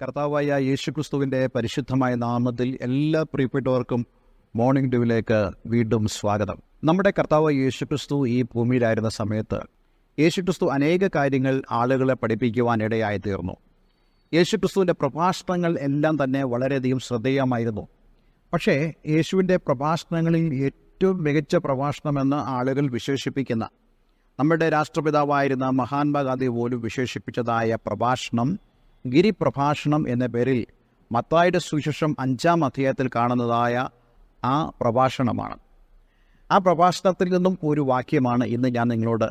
കർത്താവായ യേശുക്രിസ്തുവിൻ്റെ പരിശുദ്ധമായ നാമത്തിൽ എല്ലാ പ്രിയപ്പെട്ടവർക്കും മോർണിംഗ് ഡ്യൂവിലേക്ക് വീണ്ടും സ്വാഗതം. നമ്മുടെ കർത്താവായ യേശുക്രിസ്തു ഈ ഭൂമിയിലായിരുന്ന സമയത്ത് യേശുക്രിസ്തു അനേക കാര്യങ്ങൾ ആളുകളെ പഠിപ്പിക്കുവാൻ ഇടയായി തീർന്നു. യേശുക്രിസ്തുവിൻ്റെ പ്രഭാഷണങ്ങൾ എല്ലാം തന്നെ വളരെയധികം ശ്രദ്ധേയമായിരുന്നു. പക്ഷേ യേശുവിൻ്റെ പ്രഭാഷണങ്ങളിൽ ഏറ്റവും മികച്ച പ്രഭാഷണമെന്ന് ആളുകൾ വിശേഷിപ്പിക്കുന്ന നമ്മുടെ രാഷ്ട്രപിതാവായിരുന്ന മഹാത്മാഗാന്ധി പോലും വിശേഷിപ്പിച്ചതായ പ്രഭാഷണം ഗിരിപ്രഭാഷണം എന്ന പേരിൽ മത്തായിയുടെ സുവിശേഷം 5-ാം അധ്യായത്തിൽ കാണുന്നതായ ആ പ്രഭാഷണമാണ്. ആ പ്രഭാഷണത്തിൽ നിന്നും ഒരു വാക്യമാണ് ഇന്ന് ഞാൻ നിങ്ങളോട്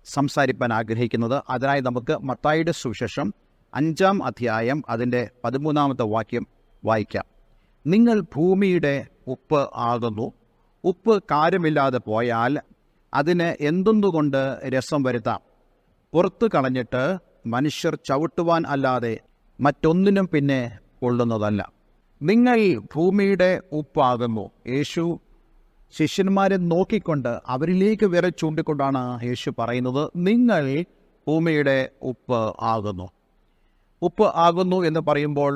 സംസാരിക്കാൻ ആഗ്രഹിക്കുന്നത്. അതിനായി നമുക്ക് മത്തായിയുടെ സുവിശേഷം 5-ാം അധ്യായം അതിൻ്റെ 13-ാമത്തെ വാക്യം വായിക്കാം. നിങ്ങൾ ഭൂമിയുടെ ഉപ്പ് ആകുന്നു. ഉപ്പ് കാര്യമില്ലാതെ പോയാൽ അതിന് എന്തുകൊണ്ട് രസം വരുത്താം? പുറത്തു കളഞ്ഞിട്ട് മനുഷ്യർ ചവിട്ടുവാൻ അല്ലാതെ മറ്റൊന്നിനും പിന്നെ കൊള്ളുന്നതല്ല. നിങ്ങൾ ഭൂമിയുടെ ഉപ്പാകുന്നു. യേശു ശിഷ്യന്മാരെ നോക്കിക്കൊണ്ട് അവരിലേക്ക് വിരൽ ചൂണ്ടിക്കൊണ്ടാണ് യേശു പറയുന്നത്, നിങ്ങൾ ഭൂമിയുടെ ഉപ്പ് ആകുന്നു. ഉപ്പ് ആകുന്നു എന്ന് പറയുമ്പോൾ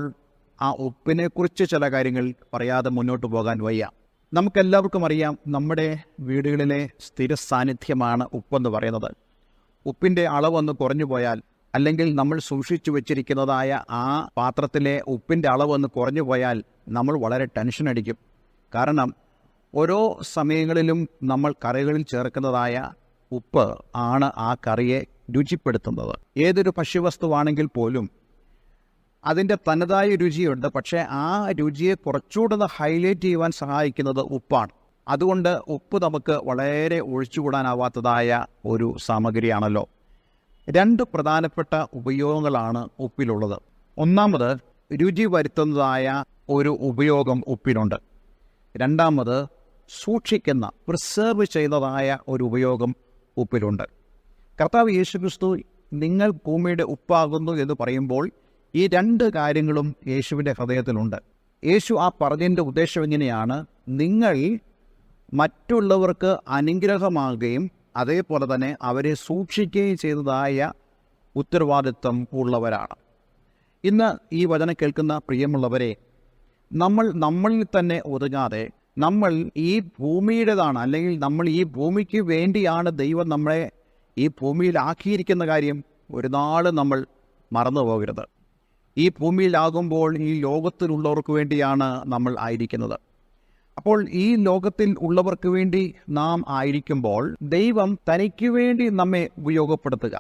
ആ ഉപ്പിനെക്കുറിച്ച് ചില കാര്യങ്ങൾ പറയാതെ മുന്നോട്ട് പോകാൻ വയ്യ. നമുക്കെല്ലാവർക്കും അറിയാം, നമ്മുടെ വീടുകളിലെ സ്ഥിര സാന്നിധ്യമാണ് ഉപ്പെന്ന് പറയുന്നത്. ഉപ്പിൻ്റെ അളവൊന്ന് കുറഞ്ഞു പോയാൽ, അല്ലെങ്കിൽ നമ്മൾ സൂക്ഷിച്ചു വച്ചിരിക്കുന്നതായ ആ പാത്രത്തിലെ ഉപ്പിൻ്റെ അളവൊന്ന് കുറഞ്ഞു പോയാൽ നമ്മൾ വളരെ ടെൻഷൻ അടിക്കും. കാരണം ഓരോ സമയങ്ങളിലും നമ്മൾ കറികളിൽ ചേർക്കുന്നതായ ഉപ്പ് ആണ് ആ കറിയെ രുചിപ്പെടുത്തുന്നത്. ഏതൊരു ഭക്ഷ്യവസ്തുവാണെങ്കിൽ പോലും അതിൻ്റെ തനതായ രുചിയുണ്ട്. പക്ഷേ ആ രുചിയെ കുറച്ചുകൂടെ ഹൈലൈറ്റ് ചെയ്യുവാൻ സഹായിക്കുന്നത് ഉപ്പാണ്. അതുകൊണ്ട് ഉപ്പ് നമുക്ക് വളരെ ഒഴിച്ചുകൂടാനാവാത്തതായ ഒരു സാമഗ്രിയാണല്ലോ. 2 പ്രധാനപ്പെട്ട ഉപയോഗങ്ങളാണ് ഉപ്പിലുള്ളത്. ഒന്നാമത്, രുചി വരുത്തുന്നതായ ഒരു ഉപയോഗം ഉപ്പിനുണ്ട്. രണ്ടാമത്, സൂക്ഷിക്കുന്ന പ്രിസർവ് ചെയ്യുന്നതായ ഒരു ഉപയോഗം ഉപ്പിലുണ്ട്. കർത്താവ് യേശുക്രിസ്തു നിങ്ങൾ ഭൂമിയുടെ ഉപ്പാകുന്നു എന്ന് പറയുമ്പോൾ ഈ 2 കാര്യങ്ങളും യേശുവിൻ്റെ ഹൃദയത്തിലുണ്ട്. യേശു ആ പറഞ്ഞതിൻ്റെ ഉദ്ദേശം എങ്ങനെയാണ്? നിങ്ങൾ മറ്റുള്ളവർക്ക് അനുഗ്രഹമാകുകയും അതേപോലെ തന്നെ അവരെ സൂക്ഷിക്കുകയും ചെയ്തതായ ഉത്തരവാദിത്വം ഉള്ളവരാണ്. ഇന്ന് ഈ വചനം കേൾക്കുന്ന പ്രിയമുള്ളവരെ, നമ്മളിൽ തന്നെ ഒതുങ്ങാതെ നമ്മൾ ഈ ഭൂമിയുടേതാണ്, അല്ലെങ്കിൽ നമ്മൾ ഈ ഭൂമിക്ക് വേണ്ടിയാണ് ദൈവം നമ്മളെ ഈ ഭൂമിയിലാക്കിയിരിക്കുന്ന കാര്യം ഒരു നാൾ നമ്മൾ മറന്നു പോകരുത്. ഈ ഭൂമിയിലാകുമ്പോൾ ഈ ലോകത്തിലുള്ളവർക്ക് വേണ്ടിയാണ് നമ്മൾ ആയിരിക്കുന്നത്. അപ്പോൾ ഈ ലോകത്തിൽ ഉള്ളവർക്ക് വേണ്ടി നാം ആയിരിക്കുമ്പോൾ ദൈവം തനിക്ക് വേണ്ടി നമ്മെ ഉപയോഗപ്പെടുത്തുക.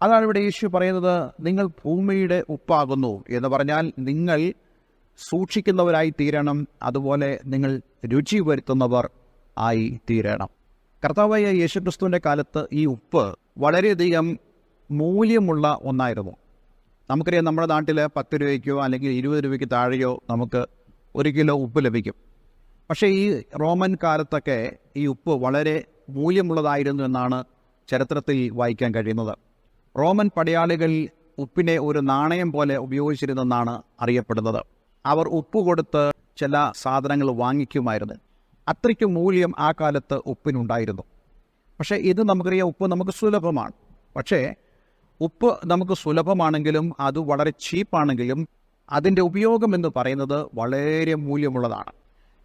അതാണ് ഇവിടെ യേശു പറയുന്നത്, നിങ്ങൾ ഭൂമിയുടെ ഉപ്പാകുന്നു എന്ന് പറഞ്ഞാൽ നിങ്ങൾ സൂക്ഷിക്കുന്നവരായി തീരണം, അതുപോലെ നിങ്ങൾ രുചി വരുത്തുന്നവർ ആയി തീരണം. കർത്താവായ യേശുക്രിസ്തുവിൻ്റെ കാലത്ത് ഈ ഉപ്പ് വളരെയധികം മൂല്യമുള്ള ഒന്നായിരുന്നു. നമുക്കറിയാം, നമ്മുടെ നാട്ടിൽ 10 രൂപയ്ക്കോ അല്ലെങ്കിൽ 20 രൂപയ്ക്ക് താഴെയോ നമുക്ക് 1 കിലോ ഉപ്പ് ലഭിക്കും. പക്ഷേ ഈ റോമൻ കാലത്തൊക്കെ ഈ ഉപ്പ് വളരെ മൂല്യമുള്ളതായിരുന്നു എന്നാണ് ചരിത്രത്തിൽ വായിക്കാൻ കഴിയുന്നത്. റോമൻ പടയാളികൾ ഉപ്പിനെ ഒരു നാണയം പോലെ ഉപയോഗിച്ചിരുന്നെന്നാണ് അറിയപ്പെടുന്നത്. അവർ ഉപ്പ് കൊടുത്ത് ചില സാധനങ്ങൾ വാങ്ങിക്കുമായിരുന്നു. അത്രയ്ക്ക് മൂല്യം ആ കാലത്ത് ഉപ്പിനുണ്ടായിരുന്നു. പക്ഷേ ഇത് നമുക്കറിയാം, ഉപ്പ് നമുക്ക് സുലഭമാണ്. പക്ഷേ ഉപ്പ് നമുക്ക് സുലഭമാണെങ്കിലും അത് വളരെ ചീപ്പാണെങ്കിലും അതിൻ്റെ ഉപയോഗം എന്ന് പറയുന്നത് വളരെ മൂല്യമുള്ളതാണ്.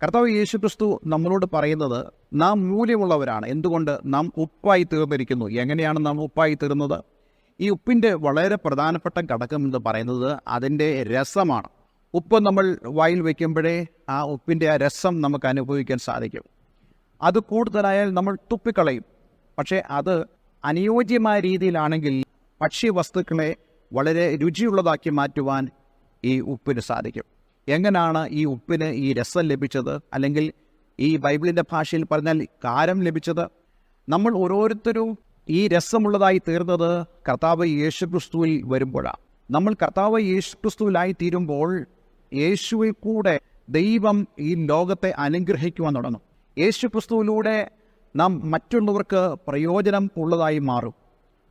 കർത്താവ് യേശുക്രിസ്തു നമ്മളോട് പറയുന്നത്, നാം മൂല്യമുള്ളവരാണ്. എന്തുകൊണ്ട്? നാം ഉപ്പായി തീർന്നിരിക്കുന്നു. എങ്ങനെയാണ് നാം ഉപ്പായി തീർന്നത്? ഈ ഉപ്പിൻ്റെ വളരെ പ്രധാനപ്പെട്ട ഘടകം എന്ന് പറയുന്നത് അതിൻ്റെ രസമാണ്. ഉപ്പ് നമ്മൾ വായിൽ വയ്ക്കുമ്പോഴേ ആ ഉപ്പിൻ്റെ ആ രസം നമുക്ക് അനുഭവിക്കാൻ സാധിക്കും. അത് കൂടുതലായാൽ നമ്മൾ തുപ്പിക്കളയും. പക്ഷേ അത് അനുയോജ്യമായ രീതിയിലാണെങ്കിൽ ഭക്ഷ്യവസ്തുക്കളെ വളരെ രുചിയുള്ളതാക്കി മാറ്റുവാൻ ഈ ഉപ്പിന് സാധിക്കും. എങ്ങനെയാണ് ഈ ഉപ്പിന് ഈ രസം ലഭിച്ചത്? അല്ലെങ്കിൽ ഈ ബൈബിളിൻ്റെ ഭാഷയിൽ പറഞ്ഞാൽ കാരം ലഭിച്ചത്? നമ്മൾ ഓരോരുത്തരും ഈ രസമുള്ളതായി തീർന്നത് കർത്താവ് യേശുക്രിസ്തുവിൽ വരുമ്പോഴാണ്. നമ്മൾ കർത്താവ് യേശുക്രിസ്തുവിലായി തീരുമ്പോൾ യേശുവിൽ കൂടെ ദൈവം ഈ ലോകത്തെ അനുഗ്രഹിക്കുവാൻ തുടങ്ങും. യേശുക്രിസ്തുവിലൂടെ നാം മറ്റുള്ളവർക്ക് പ്രയോജനം ഉള്ളതായി മാറും.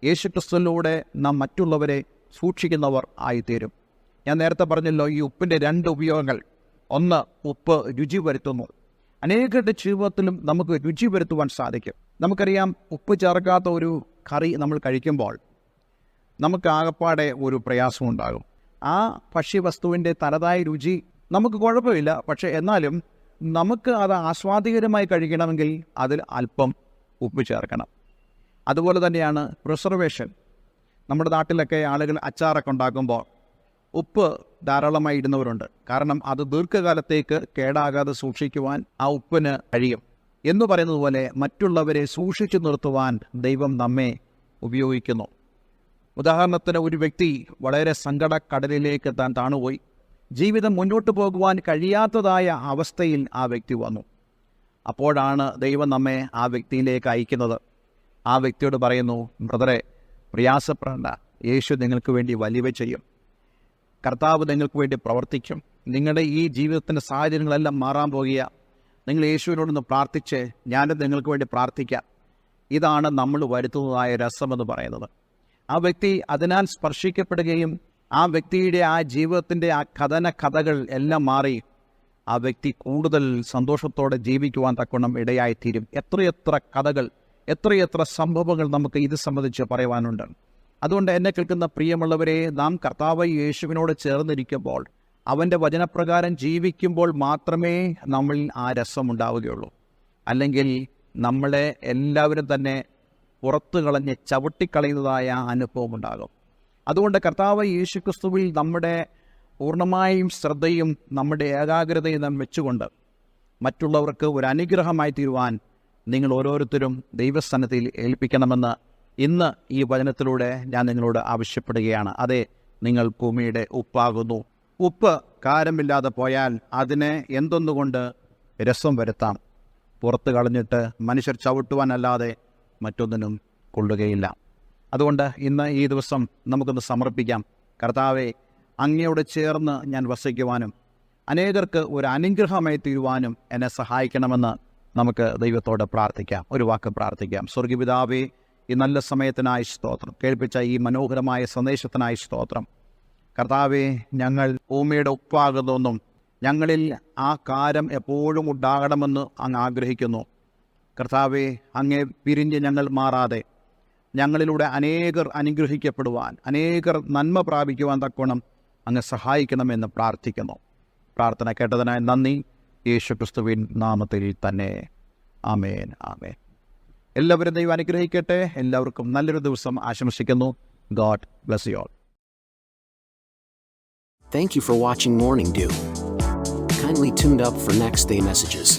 യേശുക്രിസ്തുവിലൂടെ നാം മറ്റുള്ളവരെ സൂക്ഷിക്കുന്നവർ ആയിത്തീരും. ഞാൻ നേരത്തെ പറഞ്ഞല്ലോ, ഈ ഉപ്പിൻ്റെ 2 ഉപയോഗങ്ങൾ. ഒന്ന്, ഉപ്പ് രുചി വരുത്തുന്നു. അനേകരുടെ ജീവിതത്തിലും നമുക്ക് രുചി വരുത്തുവാൻ സാധിക്കും. നമുക്കറിയാം, ഉപ്പ് ചേർക്കാത്ത ഒരു കറി നമ്മൾ കഴിക്കുമ്പോൾ നമുക്ക് ആകപ്പാടെ ഒരു പ്രയാസമുണ്ടാകും. ആ ഭക്ഷ്യവസ്തുവിൻ്റെ തനതായ രുചി നമുക്ക് കുഴപ്പമില്ല. പക്ഷേ എന്നാലും നമുക്ക് അത് ആസ്വാദികരമായി കഴിക്കണമെങ്കിൽ അതിൽ അല്പം ഉപ്പ് ചേർക്കണം. അതുപോലെ തന്നെയാണ് പ്രിസർവേഷൻ. നമ്മുടെ നാട്ടിലൊക്കെ ആളുകൾ അച്ചാറൊക്കെ ഉണ്ടാക്കുമ്പോൾ ഉപ്പ് ധാരാളമായി ഇടുന്നവരുണ്ട്. കാരണം അത് ദീർഘകാലത്തേക്ക് കേടാകാതെ സൂക്ഷിക്കുവാൻ ആ ഉപ്പിന് കഴിയും. എന്ന് പറയുന്നത് പോലെ മറ്റുള്ളവരെ സൂക്ഷിച്ചു നിർത്തുവാൻ ദൈവം നമ്മെ ഉപയോഗിക്കുന്നു. ഉദാഹരണത്തിന്, ഒരു വ്യക്തി വളരെ സങ്കടക്കടലിലേക്ക് താൻ താണുപോയി. ജീവിതം മുന്നോട്ട് പോകുവാൻ കഴിയാത്തതായ അവസ്ഥയിൽ ആ വ്യക്തി വന്നു. അപ്പോഴാണ് ദൈവം നമ്മെ ആ വ്യക്തിയിലേക്ക് അയക്കുന്നത്. ആ വ്യക്തിയോട് പറയുന്നു, ബ്രദറെ, പ്രയാസപ്പെടേണ്ട, യേശു നിങ്ങൾക്ക് വേണ്ടി വലിയവ ചെയ്യും. കർത്താവ് നിങ്ങൾക്ക് വേണ്ടി പ്രവർത്തിക്കും. നിങ്ങളുടെ ഈ ജീവിതത്തിൻ്റെ സാഹചര്യങ്ങളെല്ലാം മാറാൻ പോകുക. നിങ്ങൾ യേശുവിനോടൊന്ന് പ്രാർത്ഥിച്ച്, ഞാനും നിങ്ങൾക്ക് വേണ്ടി പ്രാർത്ഥിക്കാം. ഇതാണ് നമ്മൾ വരുത്തുന്നതായ രസമെന്ന് പറയുന്നത്. ആ വ്യക്തി അതിനാൽ സ്പർശിക്കപ്പെടുകയും ആ വ്യക്തിയുടെ ആ ജീവിതത്തിൻ്റെ ആ കഥകൾ എല്ലാം മാറി ആ വ്യക്തി കൂടുതൽ സന്തോഷത്തോടെ ജീവിക്കുവാൻ തക്കവണ്ണം ഇടയായിത്തീരും. എത്രയെത്ര കഥകൾ, എത്രയെത്ര സംഭവങ്ങൾ നമുക്ക് ഇത് സംബന്ധിച്ച് പറയുവാനുണ്ട്. അതുകൊണ്ട് എന്നെ കേൾക്കുന്ന പ്രിയമുള്ളവരെ, നാം കർത്താവ് യേശുവിനോട് ചേർന്നിരിക്കുമ്പോൾ, അവൻ്റെ വചനപ്രകാരം ജീവിക്കുമ്പോൾ മാത്രമേ നമ്മളിൽ ആ രസം ഉണ്ടാവുകയുള്ളൂ. അല്ലെങ്കിൽ നമ്മളെ എല്ലാവരും തന്നെ പുറത്തു കളഞ്ഞ് ചവിട്ടിക്കളയുന്നതായ അനുഭവം ഉണ്ടാകും. അതുകൊണ്ട് കർത്താവ് യേശുക്രിസ്തുവിൽ നമ്മുടെ പൂർണ്ണമായും ശ്രദ്ധയും നമ്മുടെ ഏകാഗ്രതയും നാം വെച്ചുകൊണ്ട് മറ്റുള്ളവർക്ക് ഒരു അനുഗ്രഹമായി തീരുവാൻ നിങ്ങൾ ഓരോരുത്തരും ദൈവസന്നിധിയിൽ ഏൽപ്പിക്കണമെന്ന് ഇന്ന് ഈ വചനത്തിലൂടെ ഞാൻ നിങ്ങളോട് ആവശ്യപ്പെടുകയാണ്. അതെ, നിങ്ങൾ ഭൂമിയുടെ ഉപ്പാകുന്നു. ഉപ്പ് കാരമില്ലാതെ പോയാൽ അതിനെ എന്തൊന്നുകൊണ്ട് രസം വരുത്താം? പുറത്ത് കളഞ്ഞിട്ട് മനുഷ്യർ ചവിട്ടുവാനല്ലാതെ മറ്റൊന്നിനും കൊള്ളുകയില്ല. അതുകൊണ്ട് ഇന്ന് ഈ ദിവസം നമുക്കൊന്ന് സമർപ്പിക്കാം. കർത്താവെ, അങ്ങയോട് ചേർന്ന് ഞാൻ വസിക്കുവാനും അനേകർക്ക് ഒരു അനുഗ്രഹമായി തീരുവാനും എന്നെ സഹായിക്കണമെന്ന് നമുക്ക് ദൈവത്തോട് പ്രാർത്ഥിക്കാം. ഒരു വാക്ക് പ്രാർത്ഥിക്കാം. സ്വർഗ്ഗപിതാവേ, ഈ നല്ല സമയത്തിനായി സ്തോത്രം. കേൾപ്പിച്ച ഈ മനോഹരമായ സന്ദേശത്തിനായി സ്തോത്രം. കർത്താവെ, ഞങ്ങൾ ഭൂമിയുടെ ഉപ്പാകുന്നൊന്നും ഞങ്ങളിൽ ആ കാരം എപ്പോഴും ഉണ്ടാകണമെന്ന് അങ്ങ് ആഗ്രഹിക്കുന്നു. കർത്താവെ, അങ്ങേ പിരിഞ്ഞ് ഞങ്ങൾ മാറാതെ ഞങ്ങളിലൂടെ അനേകർ അനുഗ്രഹിക്കപ്പെടുവാൻ, അനേകർ നന്മ പ്രാപിക്കുവാൻ തക്കോണം അങ്ങ് സഹായിക്കണമെന്ന് പ്രാർത്ഥിക്കുന്നു. പ്രാർത്ഥന കേട്ടതിനായി നന്ദി. യേശുക്രിസ്തുവിൻ നാമത്തിൽ തന്നെ. ആമേൻ, ആമേൻ. എല്ലാവരും ദൈവം അനുഗ്രഹിക്കട്ടെ. എല്ലാവർക്കും നല്ലൊരു ദിവസം ആശംസിക്കുന്നു. God bless you all. Thank you for watching Morning Dew. Kindly tune up for next day messages.